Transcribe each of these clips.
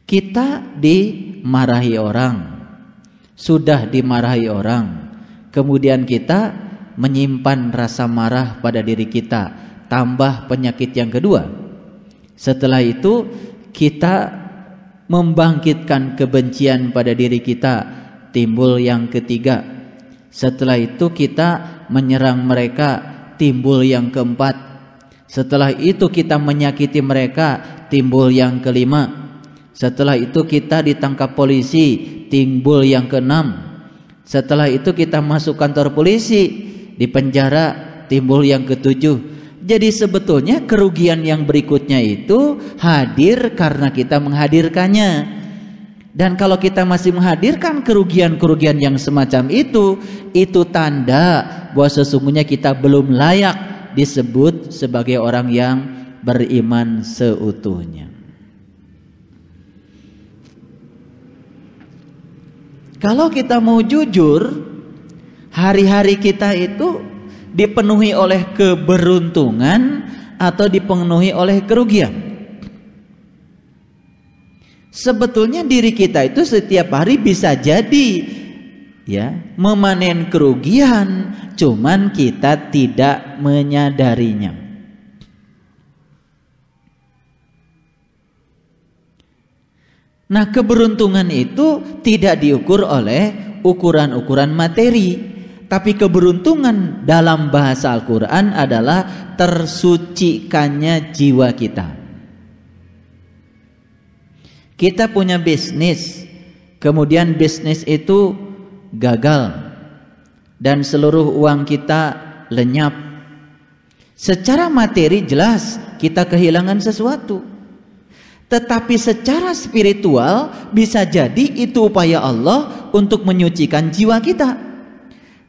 Kita dimarahi orang, sudah dimarahi orang, kemudian kita menyimpan rasa marah pada diri kita, tambah penyakit yang kedua. Setelah itu kita membangkitkan kebencian pada diri kita, timbul yang ketiga. Setelah itu kita menyerang mereka, timbul yang keempat. Setelah itu kita menyakiti mereka, timbul yang kelima. Setelah itu kita ditangkap polisi, timbul yang keenam. Setelah itu kita masuk kantor polisi, di penjara, timbul yang ketujuh. Jadi sebetulnya kerugian yang berikutnya itu hadir karena kita menghadirkannya. Dan kalau kita masih menghadirkan kerugian-kerugian yang semacam itu tanda bahwa sesungguhnya kita belum layak disebut sebagai orang yang beriman seutuhnya. Kalau kita mau jujur, hari-hari kita itu dipenuhi oleh keberuntungan atau dipenuhi oleh kerugian. Sebetulnya diri kita itu setiap hari bisa jadi ya memanen kerugian, cuman kita tidak menyadarinya. Nah, keberuntungan itu tidak diukur oleh ukuran-ukuran materi, tapi keberuntungan dalam bahasa Al-Quran adalah tersucikannya jiwa kita. Kita punya bisnis, kemudian bisnis itu gagal dan seluruh uang kita lenyap. Secara materi jelas kita kehilangan sesuatu. Tetapi secara spiritual bisa jadi itu upaya Allah untuk menyucikan jiwa kita.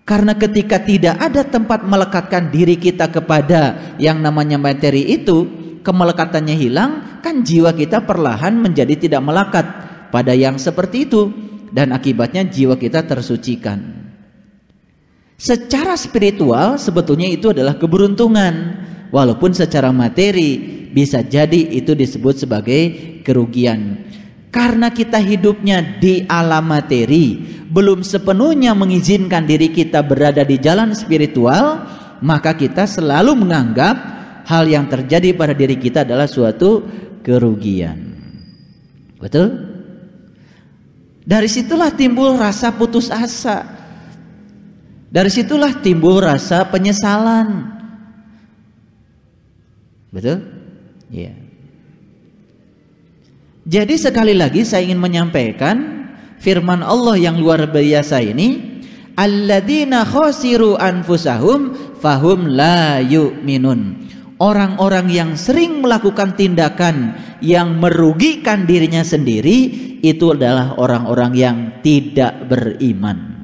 Karena ketika tidak ada tempat melekatkan diri kita kepada yang namanya materi itu, kemelekatannya hilang, kan jiwa kita perlahan menjadi tidak melekat pada yang seperti itu. Dan akibatnya jiwa kita tersucikan. Secara spiritual sebetulnya itu adalah keberuntungan. Walaupun secara materi bisa jadi itu disebut sebagai kerugian. Karena kita hidupnya di alam materi, belum sepenuhnya mengizinkan diri kita berada di jalan spiritual, maka kita selalu menganggap hal yang terjadi pada diri kita adalah suatu kerugian. Betul? Dari situlah timbul rasa putus asa. Dari situlah timbul rasa penyesalan. Betul? Iya. Jadi sekali lagi saya ingin menyampaikan firman Allah yang luar biasa ini, alladzina khasiru anfusahum fahum la yu'minun. Orang-orang yang sering melakukan tindakan yang merugikan dirinya sendiri itu adalah orang-orang yang tidak beriman.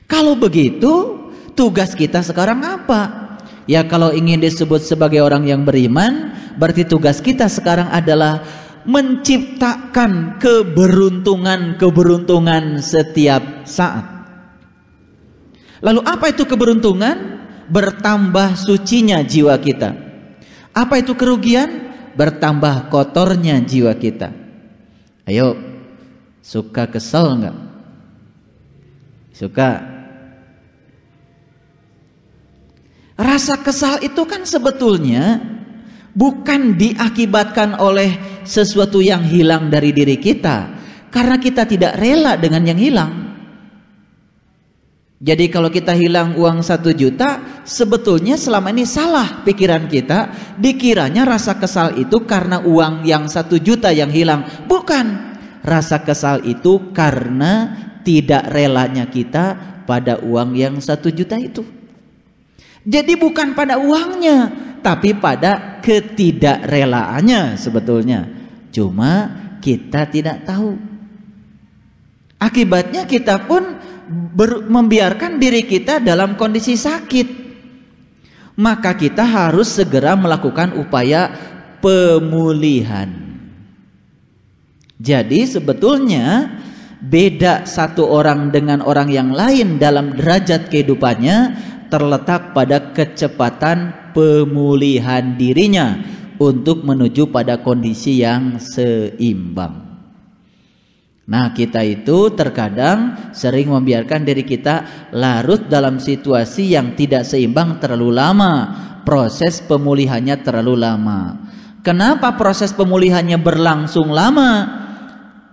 Kalau begitu, tugas kita sekarang apa? Ya, kalau ingin disebut sebagai orang yang beriman, berarti tugas kita sekarang adalah menciptakan keberuntungan setiap saat. Lalu apa itu keberuntungan? Bertambah sucinya jiwa kita. Apa itu kerugian? Bertambah kotornya jiwa kita. Ayo, suka kesel enggak? Suka. Rasa kesal itu kan sebetulnya bukan diakibatkan oleh sesuatu yang hilang dari diri kita, karena kita tidak rela dengan yang hilang. Jadi kalau kita hilang uang 1 juta, sebetulnya selama ini salah pikiran kita, dikiranya rasa kesal itu karena uang yang 1 juta yang hilang. Bukan, rasa kesal itu karena tidak relanya kita pada uang yang 1 juta itu. Jadi bukan pada uangnya, tapi pada ketidakrelaannya sebetulnya. Cuma kita tidak tahu. Akibatnya kita pun membiarkan diri kita dalam kondisi sakit. Maka kita harus segera melakukan upaya pemulihan. Jadi sebetulnya beda satu orang dengan orang yang lain dalam derajat kehidupannya terletak pada kecepatan pemulihan dirinya, untuk menuju pada kondisi yang seimbang. Nah, kita itu terkadang sering membiarkan diri kita larut dalam situasi yang tidak seimbang terlalu lama. Proses pemulihannya terlalu lama. Kenapa proses pemulihannya berlangsung lama?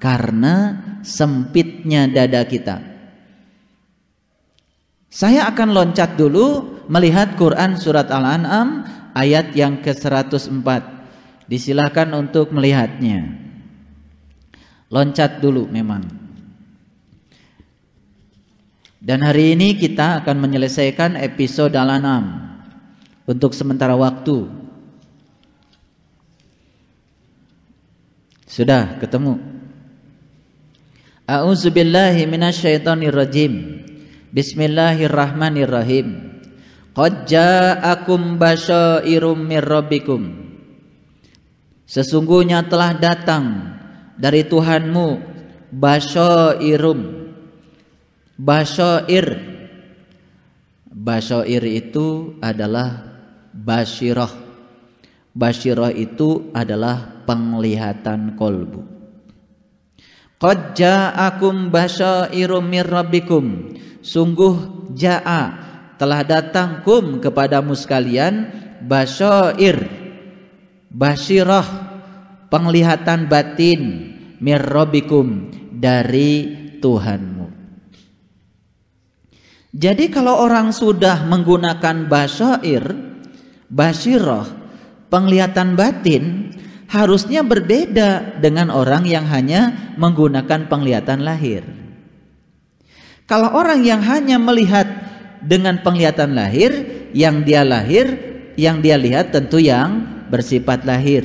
Karena sempitnya dada kita. Saya akan loncat dulu melihat Quran surat Al-An'am ayat yang ke-104. Disilahkan untuk melihatnya. Loncat dulu memang. Dan hari ini kita akan menyelesaikan episode Al-An'am untuk sementara waktu. Sudah ketemu? A'udzubillahi minasyaitonirrajim. Bismillahirrahmanirrahim. Qad ja'akum basyairum mir rabbikum. Sesungguhnya telah datang dari Tuhanmu basyairum. Basyair itu adalah basyirah. Basyirah itu adalah penglihatan kolbu. Qad ja'akum basyairum mir rabbikum. Sungguh ja'a, telah datang kum kepadamu sekalian basyair, basyirah, penglihatan batin, mir rabbikum, dari Tuhanmu. Jadi kalau orang sudah menggunakan basyair, basyirah, penglihatan batin, harusnya berbeda dengan orang yang hanya menggunakan penglihatan lahir. Kalau orang yang hanya melihat dengan penglihatan lahir, yang dia lihat tentu yang bersifat lahir.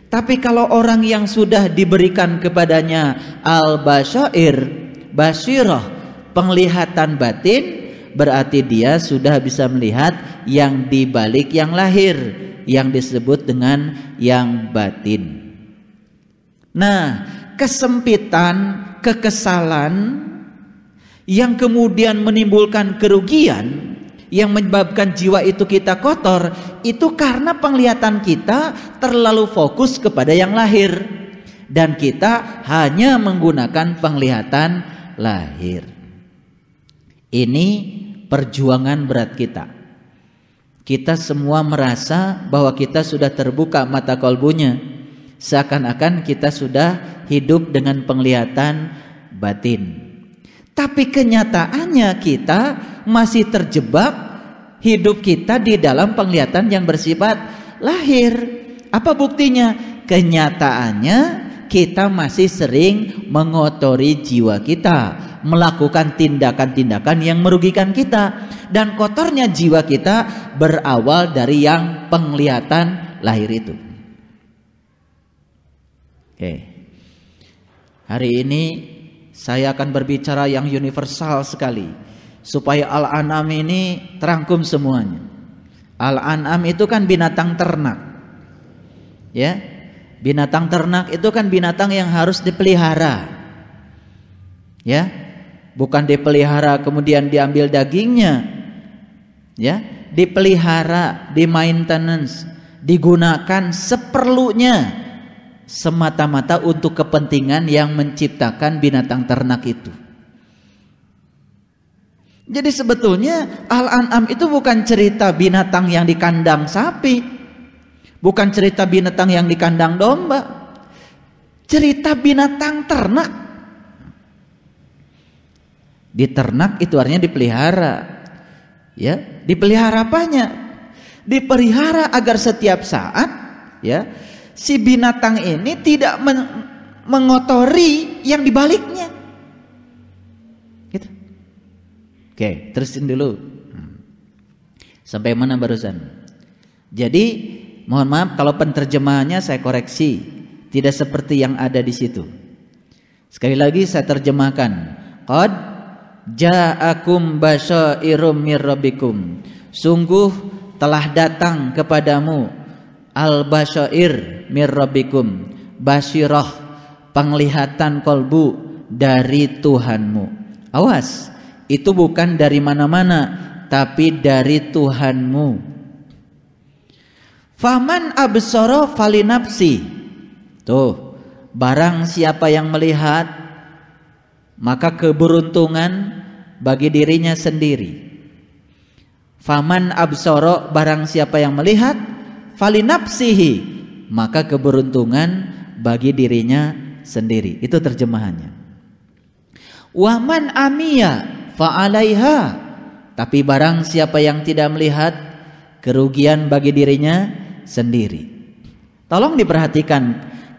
Tapi kalau orang yang sudah diberikan kepadanya al-basyair, basyirah, penglihatan batin, berarti dia sudah bisa melihat yang dibalik yang lahir, yang disebut dengan yang batin. Nah, kesempitan, kekesalan yang kemudian menimbulkan kerugian, yang menyebabkan jiwa itu kita kotor, itu karena penglihatan kita terlalu fokus kepada yang lahir, dan kita hanya menggunakan penglihatan lahir. Ini perjuangan berat kita. Kita semua merasa bahwa kita sudah terbuka mata kolbunya, seakan-akan kita sudah hidup dengan penglihatan batin. Tapi kenyataannya kita masih terjebak hidup kita di dalam penglihatan yang bersifat lahir. Apa buktinya? Kenyataannya kita masih sering mengotori jiwa kita, melakukan tindakan-tindakan yang merugikan kita, dan kotornya jiwa kita berawal dari yang penglihatan lahir itu. Oke. Hari ini saya akan berbicara yang universal sekali, supaya Al-An'am ini terangkum semuanya. Al-An'am itu kan binatang ternak, ya. Binatang ternak itu kan binatang yang harus dipelihara, ya. Bukan dipelihara kemudian diambil dagingnya, ya. Dipelihara, di maintenance, digunakan seperlunya, semata-mata untuk kepentingan yang menciptakan binatang ternak itu. Jadi sebetulnya Al-An'am itu bukan cerita binatang yang di kandang sapi, bukan cerita binatang yang di kandang domba, cerita binatang ternak. Diternak itu artinya dipelihara, ya. Dipelihara apanya? Dipelihara agar setiap saat, ya, si binatang ini tidak mengotori yang dibaliknya. Gitu. Oke, terusin dulu. Sampai mana barusan? Jadi, mohon maaf kalau penerjemahannya saya koreksi, tidak seperti yang ada di situ. Sekali lagi saya terjemahkan. Qad ja'akum basyairum mir rabbikum. Sungguh telah datang kepadamu al-basyair mir rabbikum, basyirah, penglihatan kolbu dari Tuhanmu. Awas, itu bukan dari mana-mana, tapi dari Tuhanmu. Faman absara falinafsi. Tuh, barang siapa yang melihat, maka keberuntungan bagi dirinya sendiri. Faman absara, barang siapa yang melihat, falinafsihi, maka keberuntungan bagi dirinya sendiri. Itu terjemahannya. Waman amiya fa'alaiha, tapi barang siapa yang tidak melihat, kerugian bagi dirinya sendiri. Tolong diperhatikan,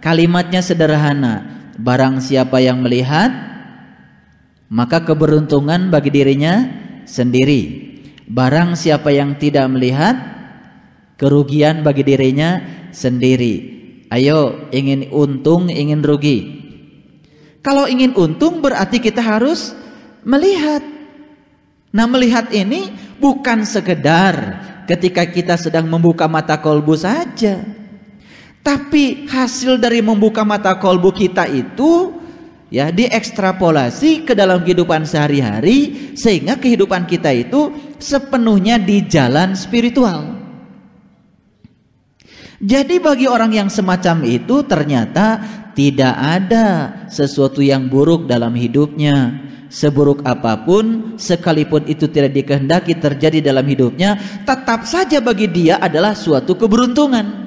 kalimatnya sederhana. Barang siapa yang melihat, maka keberuntungan bagi dirinya sendiri. Barang siapa yang tidak melihat, kerugian bagi dirinya sendiri. Ayo, ingin untung, ingin rugi. Kalau ingin untung berarti kita harus melihat. Nah, melihat ini bukan sekedar ketika kita sedang membuka mata kolbu saja, tapi hasil dari membuka mata kolbu kita itu ya diekstrapolasi ke dalam kehidupan sehari-hari, sehingga kehidupan kita itu sepenuhnya di jalan spiritual. Jadi bagi orang yang semacam itu ternyata tidak ada sesuatu yang buruk dalam hidupnya. Seburuk apapun, sekalipun itu tidak dikehendaki terjadi dalam hidupnya, tetap saja bagi dia adalah suatu keberuntungan.